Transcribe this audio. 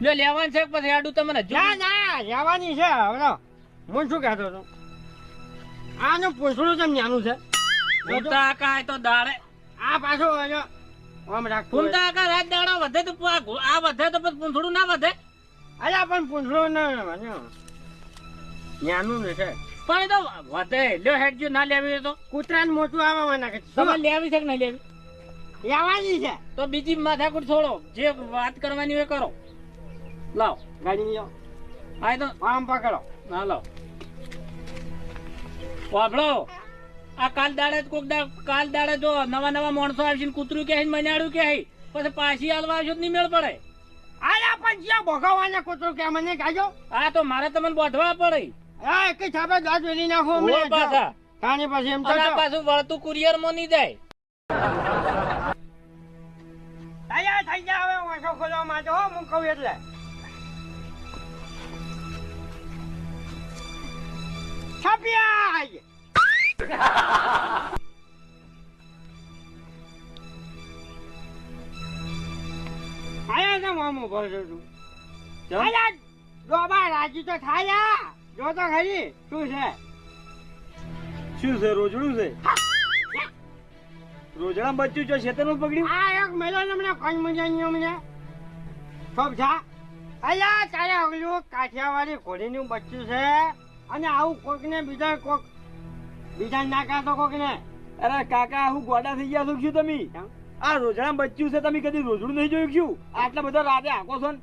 લ્યો લેવાનું છે પછી આડું તમને ના ના લેવાની છે હવે હું શું કહેતો હતો આનું પૂંછડું કેમ નાનું છે ફૂમતા કાકા તો દાડે આ પાછો આમ રાખતું ફૂમતા કાકા રાત દાડો વધે તો આ વધે તો પછી પૂંછડું ના વધે અલ્યા પણ પૂંછડું નાનું ને છે પણ એ તો વધે લ્યો હેડજો ના લેવી તો કૂતરાને મોટું આવે મને તમે લેવી છે કે નહીં લેવી લેવાની છે તો બીજી માથાકૂટ છોડો જે વાત કરવાની હોય કરો લાવ ગાડી જાઓ આ તો આમ પકડો ના લાવ વાપડો આ કાલ દાડે જો નવા નવા માણસો આવશે ને કૂતરું કે મનાડું કે પછી પાછી હાલવા આવશો નહીં મેળ પડે આયા પણ જ્યાં ભોગવવાના કૂતરું કે મને કાજો આ તો મારે તમને બોધવા પડે હા એક છાપે દાંત વેરી નાખો ઓય પાછા કાની પછી એમ અને આ તો પાછું વળતું કુરિયર માં નહીં જાય તૈયાર થઈ જા હવે વાંસો ખોલવા માટે હો હું કહું એટલે છાપિયા આયા ને મામું ભરજો તું આયા ડોબા રાજી તો થાયા જો તો ખરી શું છે રોજડું છે રોજડા બચ્ચું જો શેતરનું પકડ્યું આ એક મેલો મને કોણ મજાની મને સબ જા અલ્યા તારે અગલું કાઠિયાવાડી ઘોડીનું બચ્ચું છે અને આવું કોક ને બીજા નાકા તો કોક ને અરે કાકા હું ગોડા થઈ ગયા છો શું તમે આ રોજડા બચ્ચું છે તમે કદી રોજડું નહીં જોયું શું આટલા બધા રાતે આખો છો ને